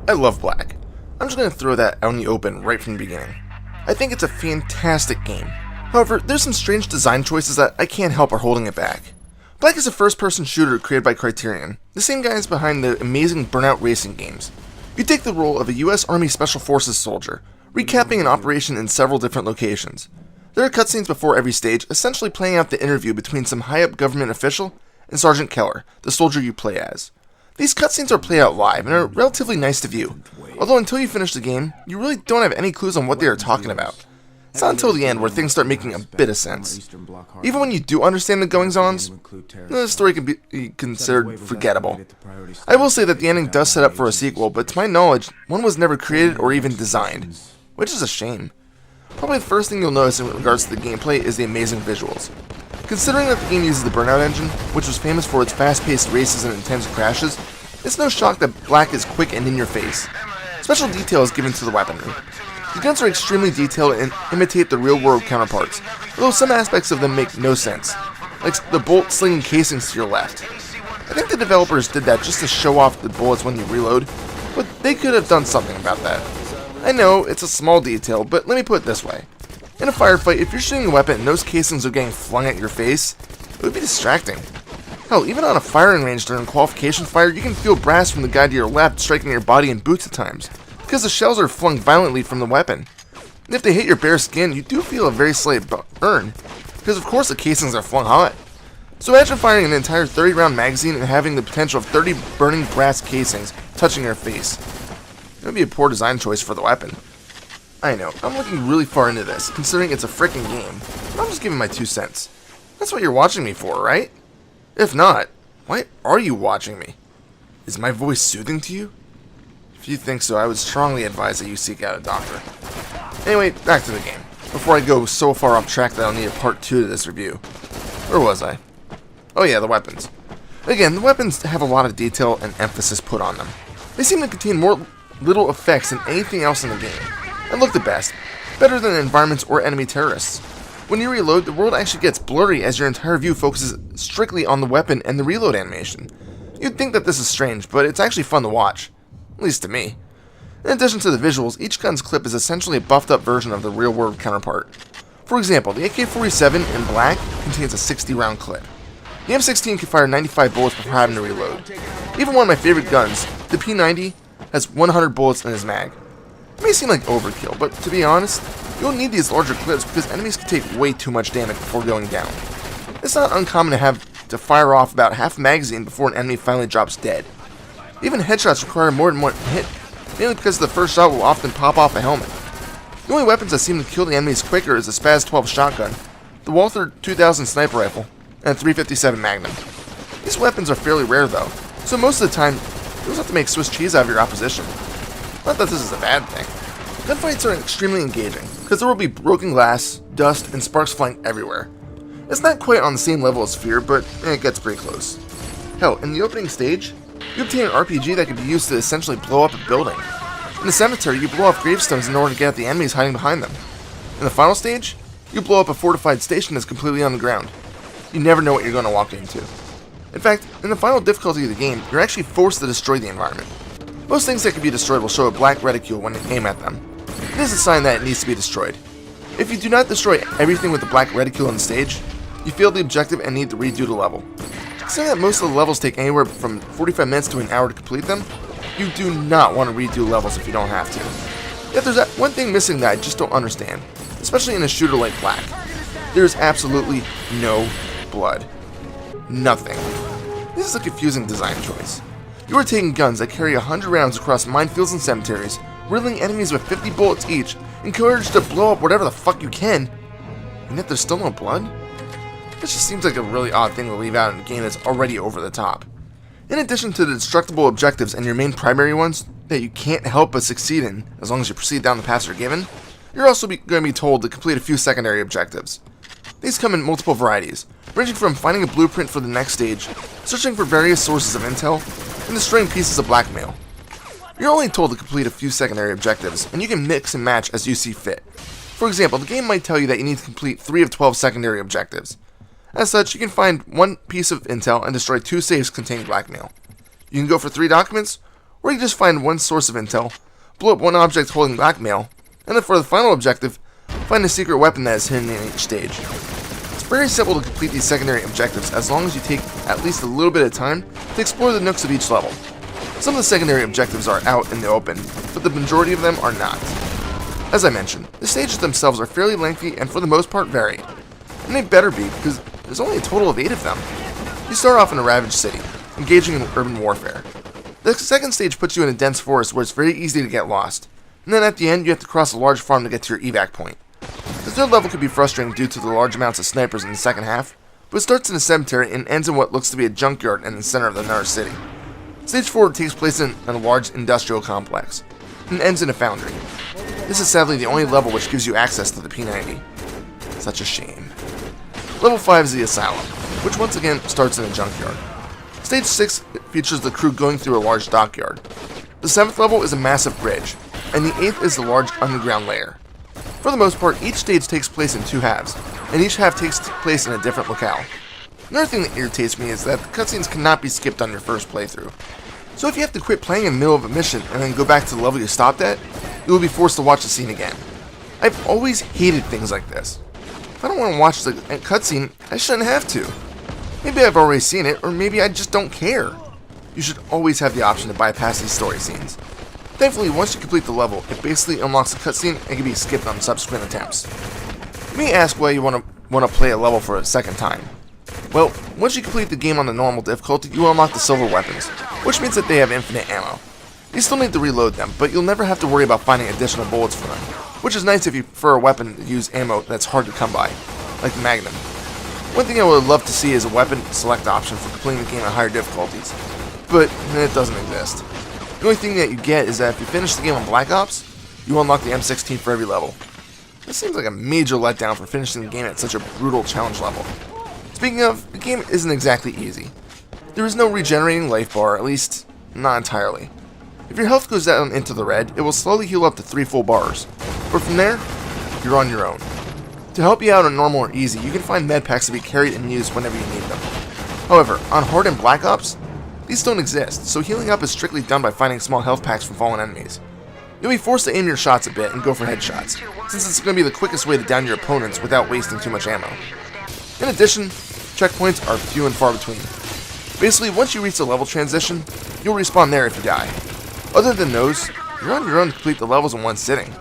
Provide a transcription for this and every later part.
I love Black. I'm just going to throw that out in the open right from the beginning. I think it's a fantastic game. However, there's some strange design choices that I can't help are holding it back. Black is a first-person shooter created by Criterion, the same guys behind the amazing Burnout racing games. You take the role of a US Army Special Forces soldier, recapping an operation in several different locations. There are cutscenes before every stage, essentially playing out the interview between some high-up government official and Sergeant Keller, the soldier you play as. These cutscenes are played out live and are relatively nice to view, although until you finish the game, you really don't have any clues on what they are talking about. It's not until the end where things start making a bit of sense. Even when you do understand the goings-ons, the story can be considered forgettable. I will say that the ending does set up for a sequel, but to my knowledge, one was never created or even designed, which is a shame. Probably the first thing you'll notice in regards to the gameplay is the amazing visuals. Considering that the game uses the Burnout engine, which was famous for its fast-paced races and intense crashes, it's no shock that Black is quick and in your face. Special detail is given to the weaponry. The guns are extremely detailed and imitate the real-world counterparts, although some aspects of them make no sense, like the bolt-slinging casings to your left. I think the developers did that just to show off the bullets when you reload, but they could have done something about that. I know, it's a small detail, but let me put it this way. In a firefight, if you're shooting a weapon and those casings are getting flung at your face, it would be distracting. Hell, even on a firing range during qualification fire, you can feel brass from the guy to your left striking your body in boots at times, because the shells are flung violently from the weapon. And if they hit your bare skin, you do feel a very slight burn, because of course the casings are flung hot. So imagine firing an entire 30-round magazine and having the potential of 30 burning brass casings touching your face. It would be a poor design choice for the weapon. I know, I'm looking really far into this, considering it's a frickin' game, but I'm just giving my 2 cents. That's what you're watching me for, right? If not, why are you watching me? Is my voice soothing to you? If you think so, I would strongly advise that you seek out a doctor. Anyway, back to the game, before I go so far off track that I'll need a part 2 to this review. Where was I? Oh yeah, the weapons. Again, the weapons have a lot of detail and emphasis put on them. They seem to contain more little effects than anything else in the game, and look the best, better than environments or enemy terrorists. When you reload, the world actually gets blurry as your entire view focuses strictly on the weapon and the reload animation. You'd think that this is strange, but it's actually fun to watch. At least to me. In addition to the visuals, each gun's clip is essentially a buffed up version of the real world counterpart. For example, the AK-47 in Black contains a 60-round clip. The M16 can fire 95 bullets before having to reload. Even one of my favorite guns, the P90, has 100 bullets in his mag. It may seem like overkill, but to be honest, you'll need these larger clips because enemies can take way too much damage before going down. It's not uncommon to have to fire off about half a magazine before an enemy finally drops dead. Even headshots require more than one hit, mainly because the first shot will often pop off a helmet. The only weapons that seem to kill the enemies quicker is the Spaz 12 shotgun, the Walther 2000 sniper rifle, and a 357 Magnum. These weapons are fairly rare though, so most of the time, you just have to make Swiss cheese out of your opposition. Not that this is a bad thing. Gunfights are extremely engaging, because there will be broken glass, dust, and sparks flying everywhere. It's not quite on the same level as Fear, but it gets pretty close. Hell, in the opening stage, you obtain an RPG that can be used to essentially blow up a building. In the cemetery, you blow off gravestones in order to get at the enemies hiding behind them. In the final stage, you blow up a fortified station that's completely on the ground. You never know what you're going to walk into. In fact, in the final difficulty of the game, you're actually forced to destroy the environment. Most things that can be destroyed will show a black reticule when you aim at them. It is a sign that it needs to be destroyed. If you do not destroy everything with the black reticule on the stage, you fail the objective and need to redo the level. Considering that most of the levels take anywhere from 45 minutes to an hour to complete them, you do not want to redo levels if you don't have to. Yet there's that one thing missing that I just don't understand, especially in a shooter like Black. There is absolutely no blood. Nothing. This is a confusing design choice. You are taking guns that carry 100 rounds across minefields and cemeteries, riddling enemies with 50 bullets each, encouraged to blow up whatever the fuck you can, and yet there's still no blood? This just seems like a really odd thing to leave out in a game that's already over the top. In addition to the destructible objectives and your main primary ones that you can't help but succeed in as long as you proceed down the path you're given, you're also going to be told to complete a few secondary objectives. These come in multiple varieties, ranging from finding a blueprint for the next stage, searching for various sources of intel, and destroying pieces of blackmail. You're only told to complete a few secondary objectives, and you can mix and match as you see fit. For example, the game might tell you that you need to complete 3 of 12 secondary objectives. As such, you can find one piece of intel and destroy 2 safes containing blackmail. You can go for 3 documents, or you just find one source of intel, blow up one object holding blackmail, and then for the final objective, find a secret weapon that is hidden in each stage. It's very simple to complete these secondary objectives as long as you take at least a little bit of time to explore the nooks of each level. Some of the secondary objectives are out in the open, but the majority of them are not. As I mentioned, the stages themselves are fairly lengthy and for the most part varied. And they better be, because there's only a total of 8 of them. You start off in a ravaged city, engaging in urban warfare. The second stage puts you in a dense forest where it's very easy to get lost. And then at the end, you have to cross a large farm to get to your evac point. The third level could be frustrating due to the large amounts of snipers in the second half, but it starts in a cemetery and ends in what looks to be a junkyard in the center of another city. Stage 4 takes place in a large industrial complex, and ends in a foundry. This is sadly the only level which gives you access to the P90. Such a shame. Level 5 is the Asylum, which once again starts in a junkyard. Stage 6 features the crew going through a large dockyard. The 7th level is a massive bridge, and the 8th is the large underground lair. For the most part, each stage takes place in 2 halves, and each half takes place in a different locale. Another thing that irritates me is that the cutscenes cannot be skipped on your first playthrough. So if you have to quit playing in the middle of a mission and then go back to the level you stopped at, you will be forced to watch the scene again. I've always hated things like this. If I don't want to watch the cutscene, I shouldn't have to. Maybe I've already seen it, or maybe I just don't care. You should always have the option to bypass these story scenes. Thankfully, once you complete the level, it basically unlocks the cutscene and can be skipped on subsequent attempts. You may ask why you want to play a level for a second time. Well, once you complete the game on the normal difficulty, you will unlock the silver weapons, which means that they have infinite ammo. You still need to reload them, but you'll never have to worry about finding additional bullets for them, which is nice if you prefer a weapon to use ammo that's hard to come by, like the Magnum. One thing I would love to see is a weapon select option for completing the game at higher difficulties, but it doesn't exist. The only thing that you get is that if you finish the game on Black Ops, you unlock the M16 for every level. This seems like a major letdown for finishing the game at such a brutal challenge level. Speaking of, the game isn't exactly easy. There is no regenerating life bar, at least not entirely. If your health goes down into the red, it will slowly heal up to 3 full bars, but from there, you're on your own. To help you out on normal or easy, you can find med packs to be carried and used whenever you need them. However, on hard and Black Ops, these don't exist, so healing up is strictly done by finding small health packs from fallen enemies. You'll be forced to aim your shots a bit and go for headshots, since it's going to be the quickest way to down your opponents without wasting too much ammo. In addition, checkpoints are few and far between. Basically, once you reach the level transition, you'll respawn there if you die. Other than those, you're on your own to complete the levels in one sitting.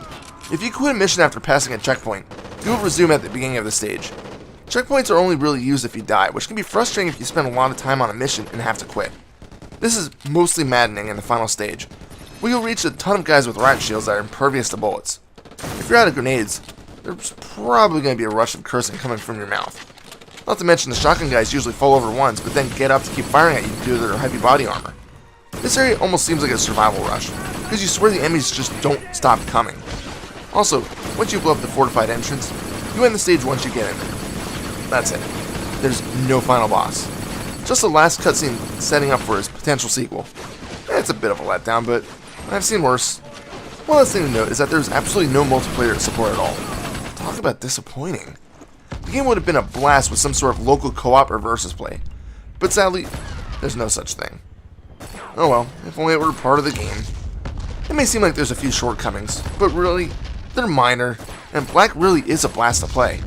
If you quit a mission after passing a checkpoint, you will resume at the beginning of the stage. Checkpoints are only really used if you die, which can be frustrating if you spend a lot of time on a mission and have to quit. This is mostly maddening in the final stage, where you'll reach a ton of guys with riot shields that are impervious to bullets. If you're out of grenades, there's probably going to be a rush of cursing coming from your mouth. Not to mention the shotgun guys usually fall over once, but then get up to keep firing at you due to their heavy body armor. This area almost seems like a survival rush, because you swear the enemies just don't stop coming. Also, once you blow up the fortified entrance, you end the stage once you get in there. That's it. There's no final boss. Just the last cutscene setting up for his potential sequel. It's a bit of a letdown, but I've seen worse. One last thing to note is that there's absolutely no multiplayer support at all. Talk about disappointing. The game would have been a blast with some sort of local co-op or versus play, but sadly, there's no such thing. Oh well, if only it were part of the game. It may seem like there's a few shortcomings, but really, they're minor, and Black really is a blast to play.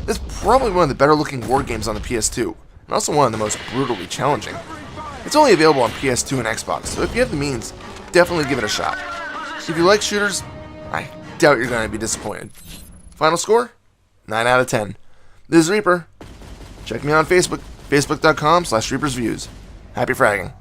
It's probably one of the better looking war games on the PS2, and also one of the most brutally challenging. It's only available on PS2 and Xbox, so if you have the means, definitely give it a shot. If you like shooters, I doubt you're going to be disappointed. Final score? 9 out of 10. This is Reaper. Check me out on Facebook, facebook.com/ReapersViews. Happy fragging.